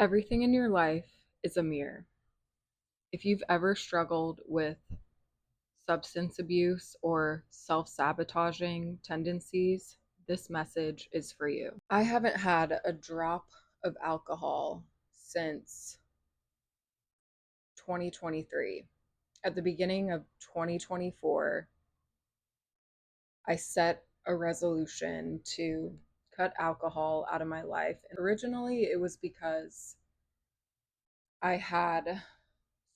Everything in your life is a mirror. If you've ever struggled with substance abuse or self sabotaging tendencies, this message is for you. I haven't had a drop of alcohol since 2023. At the beginning of 2024, I set a resolution to cut alcohol out of my life. And originally, it was because I had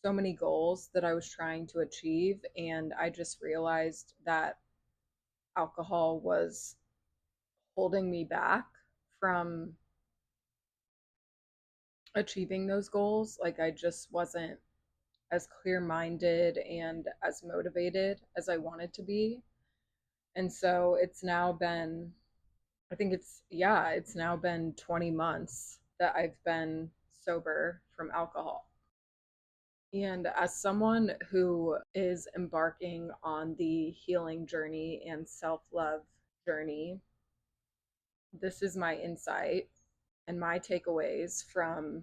so many goals that I was trying to achieve, and I just realized that alcohol was holding me back from achieving those goals. Like, I just wasn't as clear minded and as motivated as I wanted to be. And so it's now been, I think it's now been 20 months that I've been sober from alcohol. And as someone who is embarking on the healing journey and self love journey, this is my insight and my takeaways from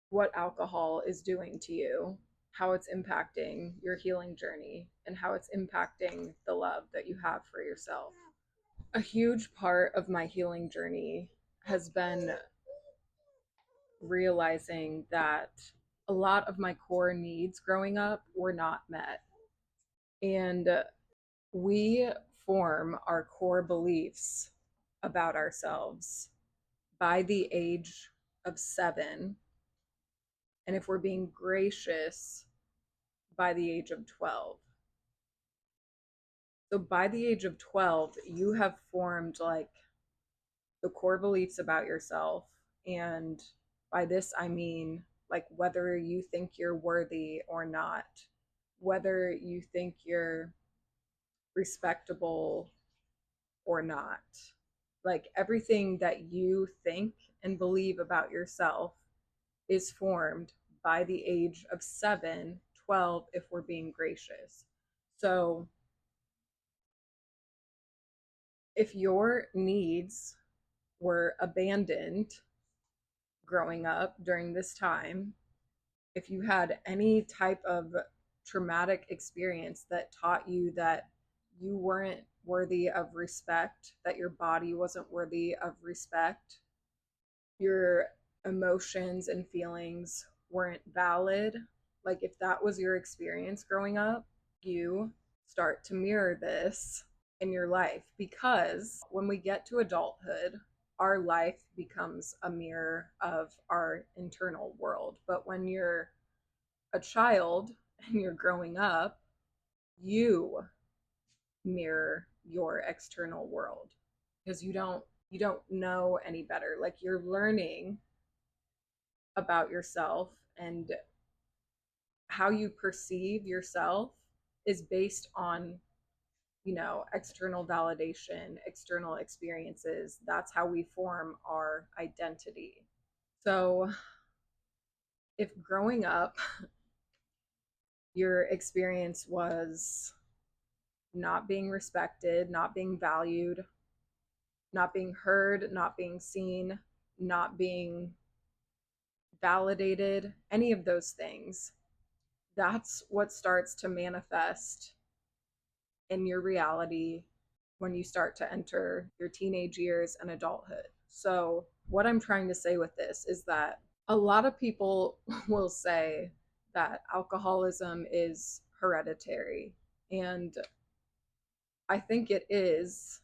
what alcohol is doing to you, how it's impacting your healing journey, and how it's impacting the love that you have for yourself. A huge part of my healing journey has been realizing that a lot of my core needs growing up were not met. And we form our core beliefs about ourselves by the age of 7. And if we're being gracious, by the age of 12. So by the age of 12, you have formed like the core beliefs about yourself. And by this, I mean like whether you think you're worthy or not, whether you think you're respectable or not. Like everything that you think and believe about yourself is formed by the age of 7, 12, if we're being gracious. So if your needs were abandoned growing up during this time, if you had any type of traumatic experience that taught you that you weren't worthy of respect, that your body wasn't worthy of respect, your emotions and feelings weren't valid, like if that was your experience growing up, you start to mirror this in your life, because when we get to adulthood, our life becomes a mirror of our internal world. But when you're a child and you're growing up, you mirror your external world because you don't know any better. Like you're learning about yourself, and how you perceive yourself is based on external validation, external experiences. That's how we form our identity. So if growing up your experience was not being respected, not being valued, not being heard, not being seen, not being validated, any of those things, that's what starts to manifest in your reality when you start to enter your teenage years and adulthood. So, what I'm trying to say with this is that a lot of people will say that alcoholism is hereditary. And I think it is,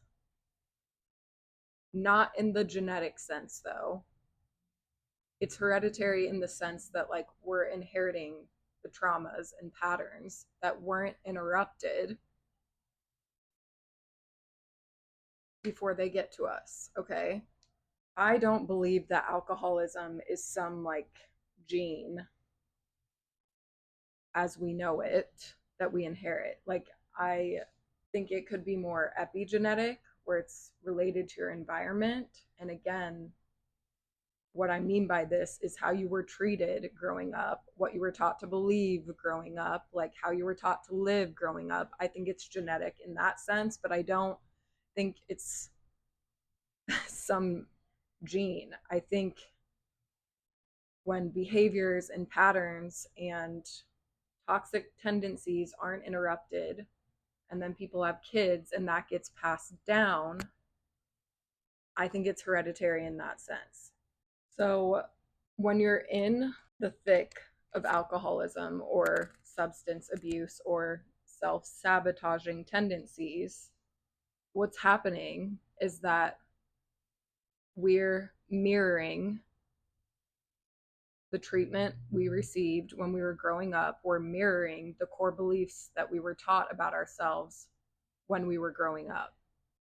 not in the genetic sense, though. It's hereditary in the sense that, like, we're inheriting the traumas and patterns that weren't interrupted before they get to us, okay? I don't believe that alcoholism is some like gene as we know it that we inherit. Like, I think it could be more epigenetic, where it's related to your environment. And again, what I mean by this is how you were treated growing up, what you were taught to believe growing up, like how you were taught to live growing up. I think it's genetic in that sense, but I don't think it's some gene. I think when behaviors and patterns and toxic tendencies aren't interrupted, and then people have kids and that gets passed down, I think it's hereditary in that sense. So when you're in the thick of alcoholism or substance abuse or self-sabotaging tendencies, what's happening is that we're mirroring the treatment we received when we were growing up. We're mirroring the core beliefs that we were taught about ourselves when we were growing up.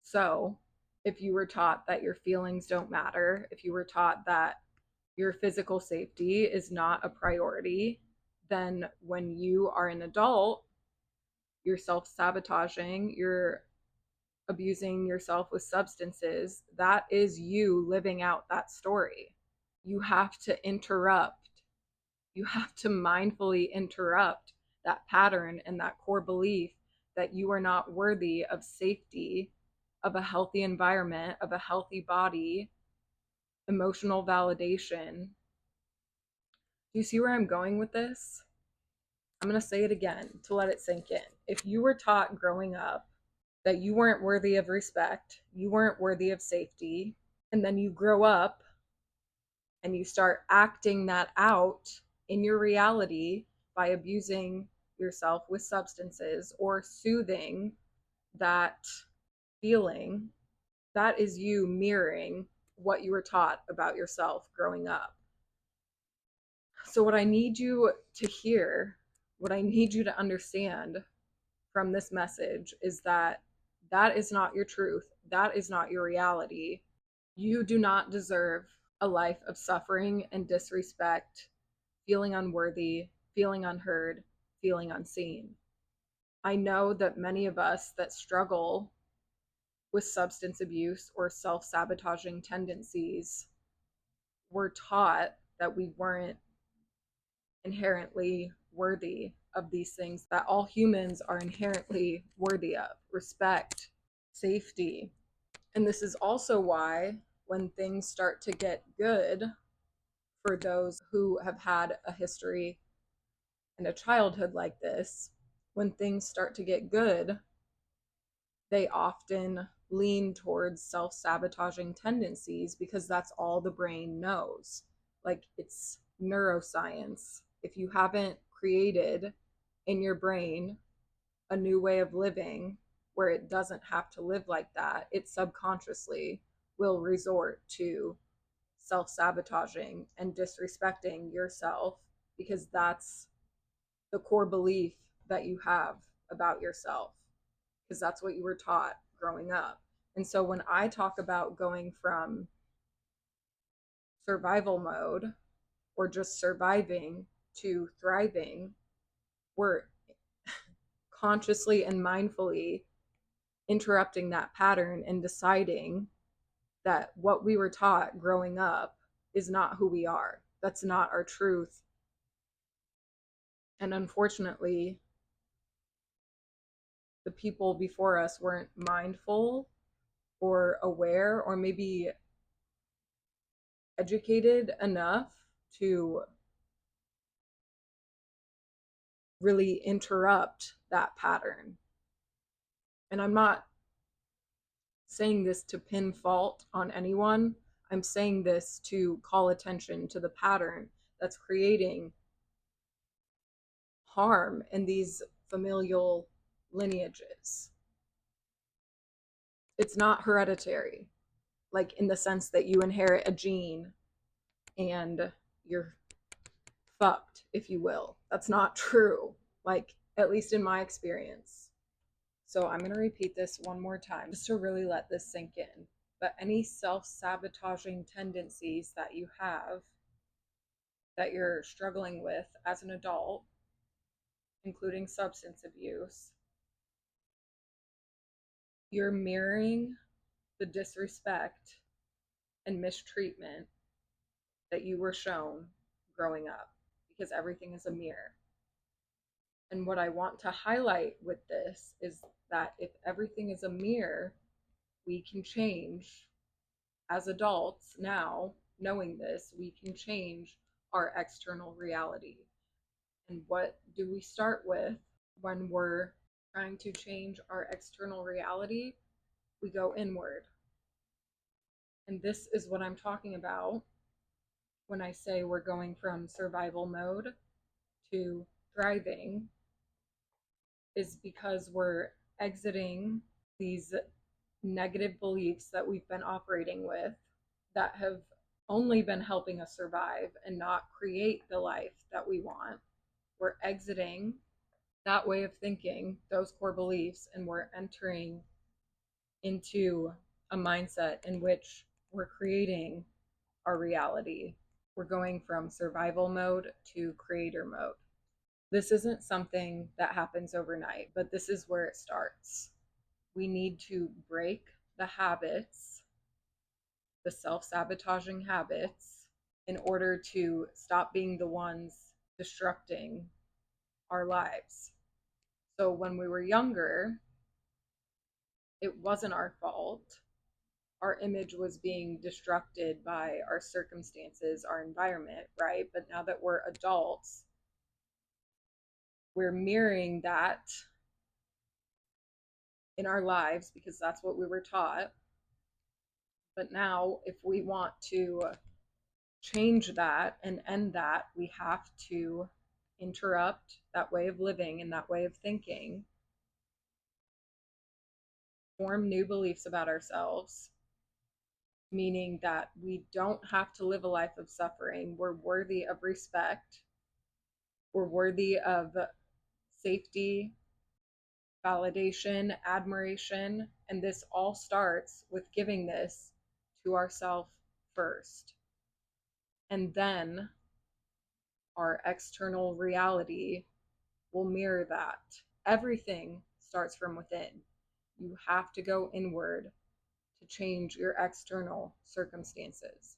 So, if you were taught that your feelings don't matter, if you were taught that your physical safety is not a priority, then when you are an adult, you're self sabotaging, you're abusing yourself with substances. That is you living out that story. You have to interrupt, you have to mindfully interrupt that pattern and that core belief that you are not worthy of safety, of a healthy environment, of a healthy body, emotional validation. Do you see where I'm going with this? I'm going to say it again to let it sink in. If you were taught growing up that you weren't worthy of respect, you weren't worthy of safety, and then you grow up and you start acting that out in your reality by abusing yourself with substances or soothing that feeling, that is you mirroring what you were taught about yourself growing up. So, what I need you to hear, what I need you to understand from this message is that that is not your truth. That is not your reality. You do not deserve a life of suffering and disrespect, feeling unworthy, feeling unheard, feeling unseen. I know that many of us that struggle with substance abuse or self sabotaging tendencies were taught that we weren't inherently worthy of these things that all humans are inherently worthy of: respect, safety. And this is also why, when things start to get good for those who have had a history and a childhood like this, when things start to get good, they often lean towards self sabotaging tendencies because that's all the brain knows. Like, it's neuroscience. If you haven't created in your brain a new way of living where it doesn't have to live like that, it subconsciously will resort to self sabotaging and disrespecting yourself because that's the core belief that you have about yourself, because that's what you were taught growing up. And so when I talk about going from survival mode or just surviving to thriving, we're consciously and mindfully interrupting that pattern and deciding that what we were taught growing up is not who we are. That's not our truth. And unfortunately, the people before us weren't mindful or aware or maybe educated enough to really interrupt that pattern. And I'm not saying this to pin fault on anyone. I'm saying this to call attention to the pattern that's creating harm in these familial lineages. It's not hereditary, like in the sense that you inherit a gene and you're fucked, if you will. That's not true, like, at least in my experience. So I'm going to repeat this one more time just to really let this sink in. But any self-sabotaging tendencies that you have, that you're struggling with as an adult, including substance abuse, you're mirroring the disrespect and mistreatment that you were shown growing up, because everything is a mirror. And what I want to highlight with this is that if everything is a mirror, we can change as adults now. Knowing this, we can change our external reality. And what do we start with when we're trying to change our external reality? We go inward. And this is what I'm talking about when I say we're going from survival mode to thriving, is because we're exiting these negative beliefs that we've been operating with that have only been helping us survive and not create the life that we want. We're exiting that way of thinking, those core beliefs, and we're entering into a mindset in which we're creating our reality. We're going from survival mode to creator mode. This isn't something that happens overnight, but this is where it starts. We need to break the habits, the self-sabotaging habits, in order to stop being the ones destructing our lives. So when we were younger, it wasn't our fault. Our image was being destructed by our circumstances, our environment, right? But now that we're adults, we're mirroring that in our lives because that's what we were taught. But now, if we want to change that and end that, we have to interrupt that way of living and that way of thinking, form new beliefs about ourselves, meaning that we don't have to live a life of suffering. We're worthy of respect. We're worthy of safety, validation, admiration, and this all starts with giving this to ourselves first. And then our external reality will mirror that. Everything starts from within. You have to go inward to change your external circumstances.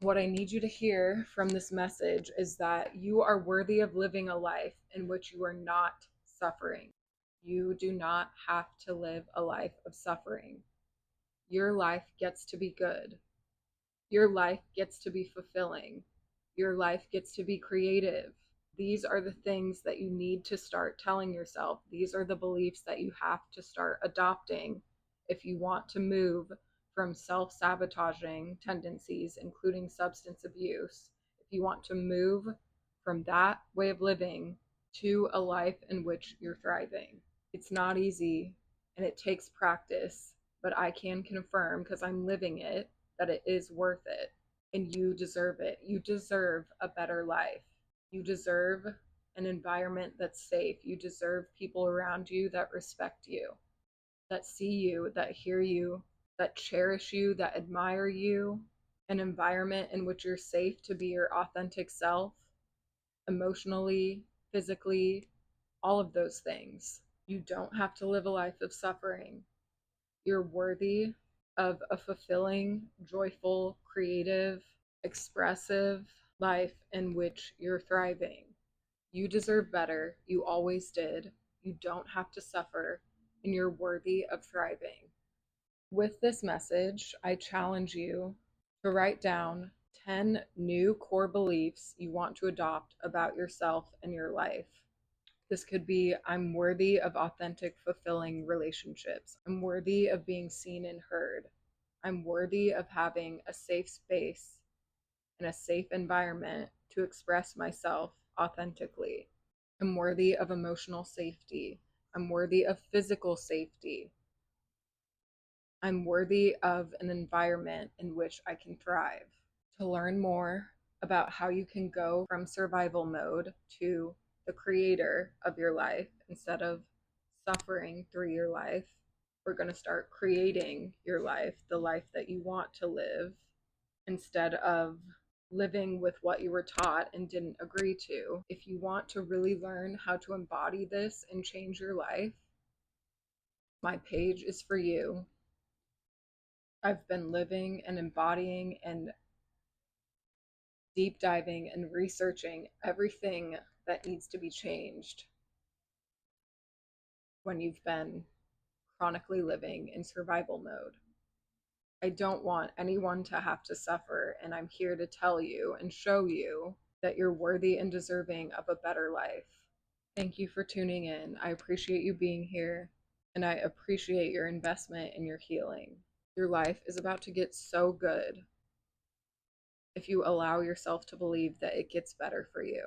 What I need you to hear from this message is that you are worthy of living a life in which you are not suffering. You do not have to live a life of suffering. Your life gets to be good. Your life gets to be fulfilling. Your life gets to be creative. These are the things that you need to start telling yourself. These are the beliefs that you have to start adopting if you want to move from self-sabotaging tendencies, including substance abuse. If you want to move from that way of living to a life in which you're thriving. It's not easy and it takes practice, but I can confirm, because I'm living it, that it is worth it. And you deserve it. You deserve a better life. You deserve an environment that's safe. You deserve people around you that respect you, that see you, that hear you, that cherish you, that admire you. An environment in which you're safe to be your authentic self, emotionally, physically, all of those things. You don't have to live a life of suffering. You're worthy of a fulfilling, joyful, creative, expressive life in which you're thriving. You deserve better. You always did. You don't have to suffer, and you're worthy of thriving. With this message, I challenge you to write down 10 new core beliefs you want to adopt about yourself and your life. This could be: I'm worthy of authentic, fulfilling relationships. I'm worthy of being seen and heard. I'm worthy of having a safe space and a safe environment to express myself authentically. I'm worthy of emotional safety. I'm worthy of physical safety. I'm worthy of an environment in which I can thrive. To learn more about how you can go from survival mode to the creator of your life instead of suffering through your life, we're going to start creating your life, the life that you want to live, instead of living with what you were taught and didn't agree to. If you want to really learn how to embody this and change your life, my page is for you. I've been living and embodying and deep diving and researching everything that needs to be changed when you've been chronically living in survival mode. I don't want anyone to have to suffer, and I'm here to tell you and show you that you're worthy and deserving of a better life. Thank you for tuning in. I appreciate you being here, and I appreciate your investment in your healing. Your life is about to get so good if you allow yourself to believe that it gets better for you.